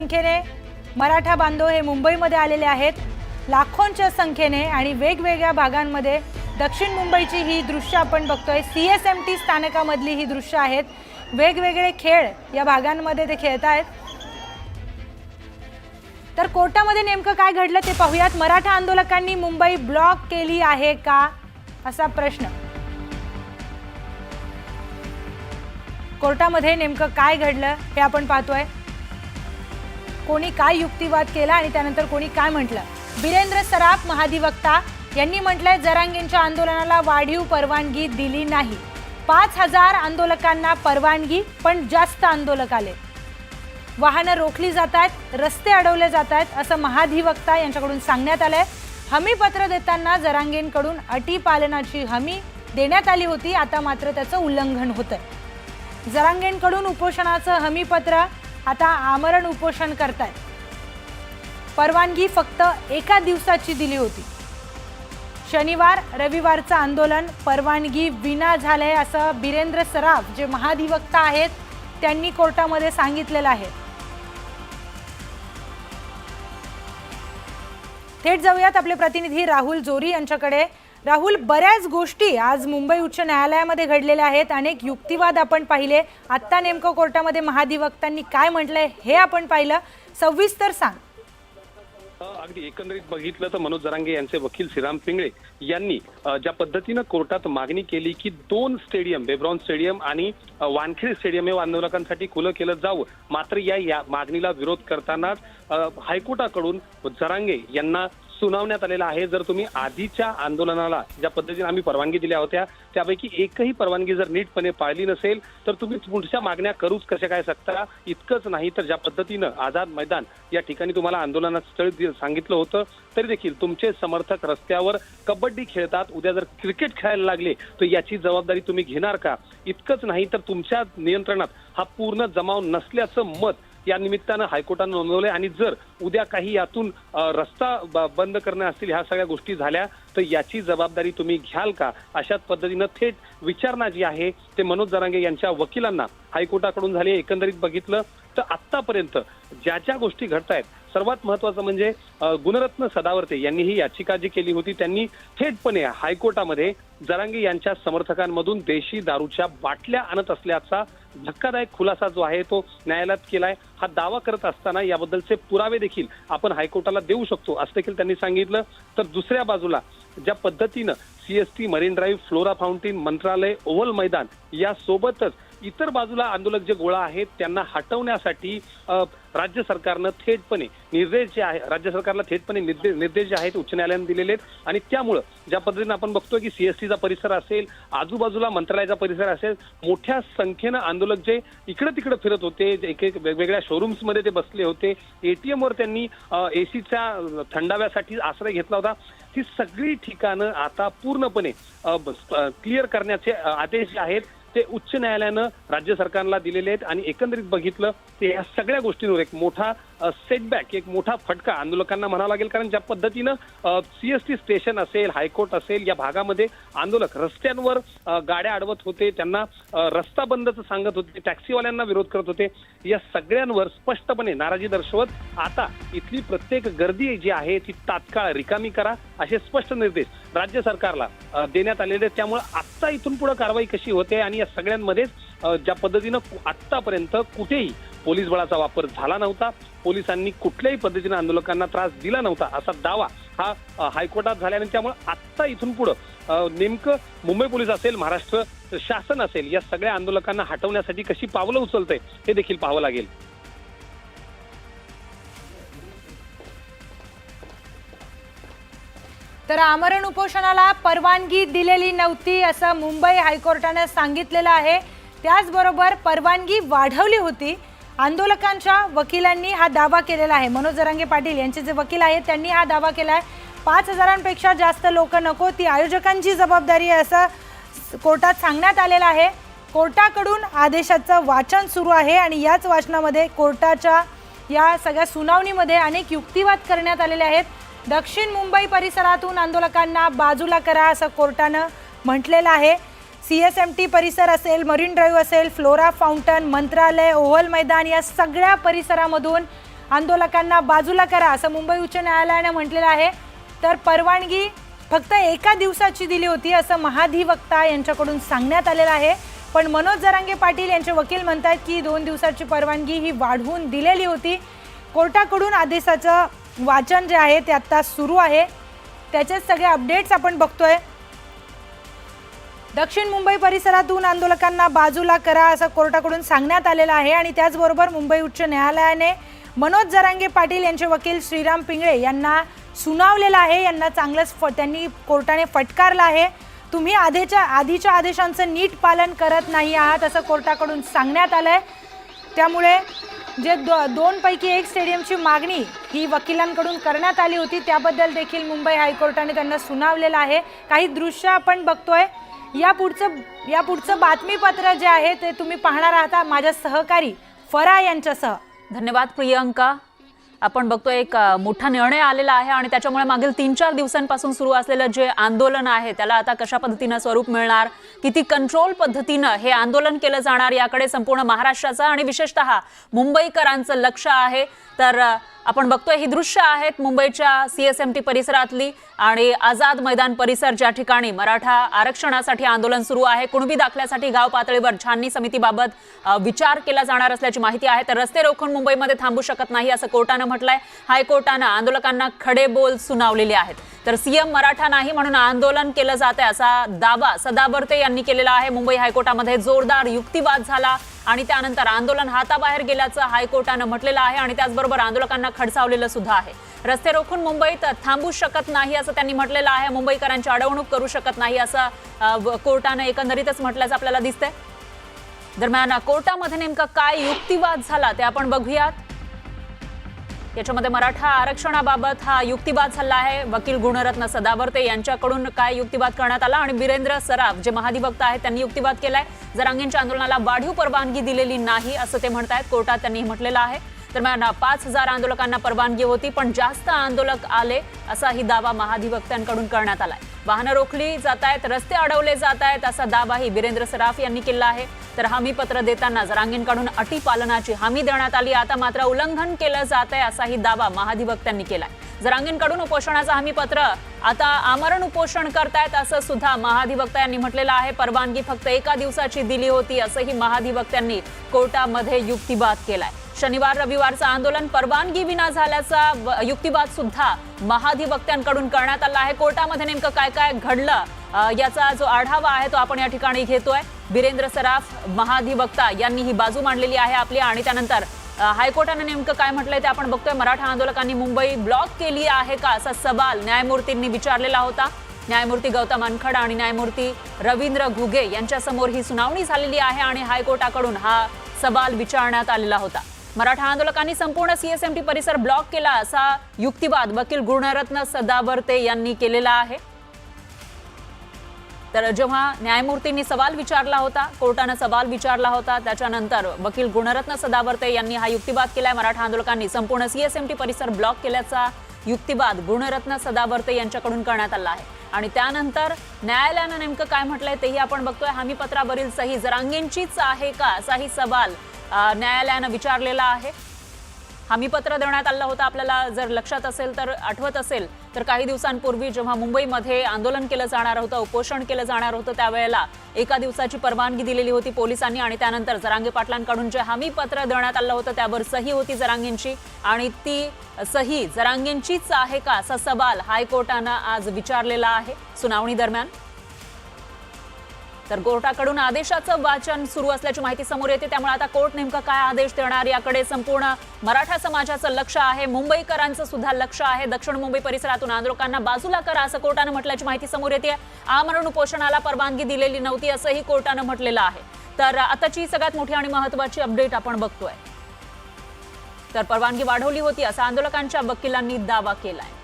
संख्येने मराठा बांधव हे मुंबईमध्ये आलेले आहेत लाखोंच्या संख्येने आणि वेगवेगळ्या भागांमध्ये दक्षिण मुंबईची ही दृश्य आपण बघतोय। CSMT स्थानकामधली ही दृश्य आहेत। वेगवेगळे खेळ या भागांमध्ये ते खेळत आहेत। तर कोर्टामध्ये नेमकं काय घडलं ते पाहूयात। मराठा आंदोलकांनी मुंबई ब्लॉक केली आहे का असा प्रश्न। कोर्टामध्ये नेमकं काय घडलं हे आपण पाहतोय। कोणी काय युक्तिवाद केला आणि त्यानंतर कोणी काय म्हटलं। वीरेंद्र सराफ महाधिवक्ता यांनी म्हटलंय जरांगेंच्या आंदोलनाला वाढीव परवानगी दिली नाही। 5000 आंदोलकांना परवानगी पण जास्त आंदोलक आले। वाहनं रोखली जातात, रस्ते अडवले जातात असं महाधिवक्ता यांच्याकडून सांगण्यात आलंय। हमीपत्र देताना जरांगेंकडून अटी पालनाची हमी देण्यात आली होती, आता मात्र त्याचं उल्लंघन होतंय। जरांगेंकडून उपोषणाचं हमीपत्र आता आमरण उपोषण करतायत। परवानगी फक्त एका दिवसाची दिली होती। शनिवार रविवारचं आंदोलन परवानगी विना झालंय असं वीरेंद्र सराफ जे महाधिवक्ता आहेत त्यांनी कोर्टामध्ये सांगितलेलं आहे। थेट जाऊयात आपले प्रतिनिधी राहुल जोरी यांच्याकडे। राहुल, बऱ्याच गोष्टी आज मुंबई उच्च न्यायालयामध्ये घडलेल्या आहेत। अनेक युक्तिवाद आपण पाहिले। आता नेमकं कोर्टामध्ये महाधिवक्तांनी काय म्हटलंय हे आपण पाहिलं। सविस्तर सांग। अगदी एकंदरीत बघितलं तर मनोज जरांगे यांचे वकील श्रीराम पिंगळे यांनी ज्या पद्धतीनं कोर्टात मागणी केली की 2 स्टेडियम बेब्रॉन स्टेडियम आणि वानखेडे स्टेडियम हे आंदोलकांसाठी खुलं केलं जावं, मात्र या मागणीला विरोध करतानाच हायकोर्टाकडून जरांगे यांना सुनावण्यात आलेला आहे। जर तुम्ही आधीच्या आंदोलनाला ज्या पद्धतीने आम्ही परवानगी दिल्या होत्या त्यापैकी एकही परवानगी जर नीटपणे पाळली नसेल तर तुम्ही पुढच्या मागण्या करूच कशा काय शकता। इतकंच नाही तर ज्या पद्धतीनं आझाद मैदान या ठिकाणी तुम्हाला आंदोलनाचं स्थळ सांगितलं होतं तरी देखील तुमचे समर्थक रस्त्यावर कबड्डी खेळतात, उद्या जर क्रिकेट खेळायला लागले तर याची जबाबदारी तुम्ही घेणार का। इतकंच नाही तर तुमच्या नियंत्रणात हा पूर्ण जमाव नसल्याचं मत या निमित्तानं हायकोर्टानं नोंदवलंय आणि जर उद्या काही यातून रस्ता बंद करणे असतील ह्या सगळ्या गोष्टी झाल्या तर याची जबाबदारी तुम्ही घ्याल का, अशाच पद्धतीनं थेट विचारणा जी आहे ते मनोज जरांगे यांच्या वकिलांना हायकोर्टाकडून झाली। एकंदरीत बघितलं तर आतापर्यंत ज्या गोष्टी घडतायत सर्वात महत्वाचं म्हणजे गुणरत्न सदावर्ते यांनी ही याचिका जी केली होती त्यांनी थेटपणे हायकोर्टामध्ये जरांगे यांच्या समर्थकांमधून देशी दारूच्या बाटल्या आणत असल्याचा धक्कादायक खुलासा जो आहे तो न्यायालयात केलाय। हा दावा करत असताना याबद्दलचे पुरावे देखील आपण हायकोर्टाला देऊ शकतो असं देखील त्यांनी सांगितलं। तर दुसऱ्या बाजूला ज्या पद्धतीनं CST marine drive, flora fountain, मंत्रालय, ओव्हल मैदान या सोबतच इतर बाजूला आंदोलक जे गोळा आहेत त्यांना हटवण्यासाठी राज्य सरकारनं थेटपणे निर्देश जे आहे राज्य सरकारला थेटपणे निर्देश जे आहेत उच्च न्यायालयाने दिलेले आहेत। आणि त्यामुळं ज्या पद्धतीने आपण बघतोय की CSTचा परिसर असेल, आजूबाजूला मंत्रालयाचा परिसर असेल, मोठ्या संख्येनं आंदोलक जे इकडे तिकडे फिरत होते, एक वेगवेगळ्या शोरूम्स मध्ये ते बसले होते, ATM वर त्यांनी AC थंडाव्यासाठी आश्रय घेतला होता, ही सगळी ठिकाणं आता पूर्णपणे क्लिअर करण्याचे आदेश जे आहेत ते उच्च न्यायालयानं राज्य सरकारला दिलेले आहेत। आणि एकंदरीत बघितलं ते या सगळ्या गोष्टींवर एक मोठा सेटबॅक, एक मोठा फटका आंदोलकांना म्हणावा लागेल। कारण ज्या पद्धतीनं CST स्टेशन असेल, हायकोर्ट असेल या भागामध्ये आंदोलक रस्त्यांवर गाड्या अडवत होते, त्यांना रस्ता बंदच सांगत होते, टॅक्सीवाल्यांना विरोध करत होते, या सगळ्यांवर स्पष्टपणे नाराजी दर्शवत आता इथली प्रत्येक गर्दी जी आहे ती तात्काळ रिकामी करा असे स्पष्ट निर्देश राज्य सरकारला देण्यात आलेले आहेत। त्यामुळे आता इथून पुढे कारवाई कशी होते आणि या सगळ्यांमध्येच ज्या पद्धतीनं आतापर्यंत कुठेही पोलीस बळाचा वापर झाला नव्हता, पोलिसांनी कुठल्याही पद्धतीने आंदोलकांना त्रास दिला नव्हता असा दावा हा हायकोर्टात झाल्याने त्यामुळे आता इथून पुढे नेमकं मुंबई पोलीस असेल, महाराष्ट्र शासन असेल या सगळ्या आंदोलकांना हटवण्यासाठी कशी पावलं उचलतंय हे देखील पाहावं लागेल। तर आमरण उपोषणाला परवानगी दिलेली नव्हती असं मुंबई हायकोर्टाने सांगितलेलं आहे। त्याचबरोबर परवानगी वाढवली होती। आंदोलकांच्या वकिलांनी हा दावा केलेला आहे। मनोज जरांगे पाटील यांचे जे वकील आहेत त्यांनी हा दावा केलाय। 5000पेक्षा जास्त लोक नको, ती आयोजकांची जबाबदारी आहे असं कोर्टात सांगण्यात आलेलं आहे। कोर्टाकडून आदेशाचं वाचन सुरू आहे आणि याच वाचनामध्ये कोर्टाच्या या सगळ्या सुनावणीमध्ये अनेक युक्तिवाद करण्यात आलेले आहेत। दक्षिण मुंबई परिसरातून आंदोलकांना बाजूला करा असं कोर्टानं म्हटलेलं आहे। CSMT परिसर असेल, मरीन ड्राईव्ह असेल, फ्लोरा फाउंटन, मंत्रालय, ओव्हल मैदान या सगळ्या परिसरामधून आंदोलकांना बाजूला करा असं मुंबई उच्च न्यायालयाने म्हटलेलं आहे। तर परवानगी फक्त एका दिवसाची दिली होती असं महाधिवक्ता यांच्याकडून सांगण्यात आलेलं आहे। पण मनोज जरांगे पाटील यांचे वकील म्हणतात की 2 दिवसाची परवानगी ही वाढवून दिलेली होती। कोर्टाकडून आदेशाचं वाचन जे आहे ते आता सुरू आहे, त्याचे सगळे अपडेट्स आपण बघतोय। दक्षिण मुंबई परिसरातून आंदोलकांना बाजूला करा असं कोर्टाकडून सांगण्यात आलेलं आहे। आणि त्याचबरोबर मुंबई उच्च न्यायालयाने मनोज जरांगे पाटील यांचे वकील श्रीराम पिंगळे यांना सुनावलेलं आहे। यांना चांगलंच त्यांनी कोर्टाने फटकारलं आहे, तुम्ही आधीच्या आदेशांचं नीट पालन करत नाही आहात असं कोर्टाकडून सांगण्यात आलंय। त्यामुळे जे 2 पैकी 1 स्टेडियमची मागणी ही वकिलांकडून करण्यात आली होती त्याबद्दल देखील मुंबई हायकोर्टाने त्यांना सुनावलेलं आहे। काही दृश्य आपण बघतोय, या पुढचं बातमीपत्र जे आहे ते तुम्ही पाहणार आहात माझ्या सहकारी फरा यांच्यासह। धन्यवाद प्रियंका। आपण बघतोय एक मोठा निर्णय आलेला आहे आणि त्याच्यामुळे मागील 3-4 दिवसांपासून सुरू असलेलं जे आंदोलन आहे त्याला आता कशा पद्धतीनं स्वरूप मिळणार, किती कंट्रोल पद्धतीनं हे आंदोलन केलं जाणार याकडे संपूर्ण महाराष्ट्राचं आणि विशेषतः मुंबईकरांचं लक्ष आहे। तर आपण बघतोय ही दृश्य आहेत मुंबईच्या CSMT परिसरातली आणि आझाद मैदान परिसर ज्या ठिकाणी मराठा आरक्षणासाठी आंदोलन सुरू आहे। कुणबी दाखल्यासाठी गाव पातळीवर छाननी समितीबाबत विचार केला जाणार असल्याची माहिती आहे। तर रस्ते रोखून मुंबईमध्ये थांबू शकत नाही असं कोर्टानं म्हटलंय। हायकोर्टानं आंदोलकांना खडे बोल सुनावलेले आहेत। तर CM मराठा नाही म्हणून आंदोलन केलं जाते असा दावा सदावर्ते यांनी केलेला आहे। मुंबई हायकोर्टामध्ये जोरदार युक्तिवाद झाला आणि त्यानंतर आंदोलन हाताबाहेर गेल्याचं हायकोर्टानं म्हटलेलं आहे आणि त्याचबरोबर आंदोलकांना खडसावलेलं सुद्धा आहे। रस्ते रोखून मुंबईत थांबू शकत नाही असं त्यांनी म्हटलेलं आहे। मुंबईकरांची अडवणूक करू शकत नाही असं कोर्टानं एकंदरीतच म्हटल्याचं आपल्याला दिसतंय। दरम्यान कोर्टामध्ये नेमका काय युक्तिवाद झाला ते आपण बघूयात। याच्यामध्ये मराठा आरक्षणाबाबत हा युक्तिवाद झाला आहे। वकील गुणरत्न सदावर्ते यांच्याकडून काय युक्तिवाद करण्यात आला आणि बिरेंद्र सराफ जे महाधिवक्ता आहेत त्यांनी युक्तिवाद केलाय। जरांगेंच्या आंदोलनाला वाढीव परवानगी दिलेली नाही असं ते म्हणतायत, कोर्टात त्यांनी म्हटलेलं आहे। दरम्यान 5000 आंदोलकांना परवानगी होती पण जास्त आंदोलक आले असाही दावा महाधिवक्त्यांकडून करण्यात आलाय। वाहनं रोखली जात आहेत, रस्ते अडवले जात आहेत असा दावाही बिरेंद्र सराफ यांनी केला आहे। तर हमीपत्र देताना जरांगेंकडून अटी पालनाची हमी देण्यात आली, आता मात्र उल्लंघन केलं जात आहे असाही दावा महाधिवक्त्यांनी केलाय। जरांगेंकडून उपोषणाचं हमीपत्र आता आमरण उपोषण करतायत असं सुद्धा महाधिवक्ता यांनी म्हटलेलं आहे। परवानगी फक्त एका दिवसाची दिली होती असंही महाधिवक्त्यांनी कोर्टामध्ये युक्तिवाद केलाय। शनिवार रविवारचं आंदोलन परवानगी विना झाल्याचा युक्तिवाद सुद्धा महाधिवक्त्यांकडून करण्यात आला आहे। कोर्टामध्ये नेमकं काय काय घडलं याचा जो आढावा आहे तो आपण या ठिकाणी घेतोय। बिरेंद्र सराफ महाधिवक्ता यांनी ही बाजू मांडलेली आहे आपली आणि त्यानंतर हायकोर्टाने नेमकं काय म्हटलंय ते आपण बघतोय। मराठा आंदोलकांनी मुंबई ब्लॉक केली आहे का असा सवाल न्यायमूर्तींनी विचारलेला होता। न्यायमूर्ती गौतम अनखड आणि न्यायमूर्ती रवींद्र घुगे यांच्यासमोर ही सुनावणी झालेली आहे आणि हायकोर्टाकडून हा सवाल विचारण्यात आलेला होता। मराठा आंदोलकांनी संपूर्ण CSMT परिसर ब्लॉक केला असा युक्तिवाद वकील गुणरत्न सदावर्ते यांनी केलेला आहे। तर जेव्हा न्यायमूर्तींनी सवाल विचारला होता, कोर्टाने सवाल विचारला होता, त्याच्यानंतर वकील गुणरत्न सदावर्ते यांनी हा युक्तिवाद केलाय। मराठा आंदोलकांनी संपूर्ण CSMT परिसर ब्लॉक केल्याचा युक्तिवाद गुणरत्न सदावर्ते यांच्याकडून करण्यात आला आहे आणि त्यानंतर न्यायालयानं नेमकं काय म्हटलंय तेही आपण बघतोय। हमीपत्रावरील सही जरांगेंचीच आहे का असाही सवाल न्यायालयानं विचारलेला आहे। हमीपत्र देण्यात आलं होतं, आपल्याला जर लक्षात असेल तर आठवत असेल तर काही दिवसांपूर्वी जेव्हा मुंबईमध्ये आंदोलन केलं जाणार होतं, उपोषण केलं जाणार होतं त्यावेळेला एका दिवसाची परवानगी दिलेली होती पोलिसांनी आणि त्यानंतर जरांगे पाटलांकडून जे हमीपत्र देण्यात आलं होतं त्यावर सही होती जरांगेंची आणि ती सही जरांगेंचीच आहे का असा सवाल हायकोर्टानं आज विचारलेला आहे सुनावणी दरम्यान। तर कोर्टाकडून आदेशाचं वाचन सुरू असल्याची माहिती समोर येते, त्यामुळे आता कोर्ट नेमका काय आदेश देणार याकडे संपूर्ण मराठा समाजाचं लक्ष आहे, मुंबईकरांचं सुद्धा लक्ष आहे। दक्षिण मुंबई परिसरातून आंदोलकांना बाजूला करा असं कोर्टानं म्हटल्याची माहिती समोर येते। आमरण उपोषणाला परवानगी दिलेली नव्हती असंही कोर्टानं म्हटलेलं आहे। तर आताची सगळ्यात मोठी आणि महत्त्वाची अपडेट आपण बघतोय। तर परवानगी वाढवली होती असा आंदोलकांच्या वकिलांनी दावा केलाय।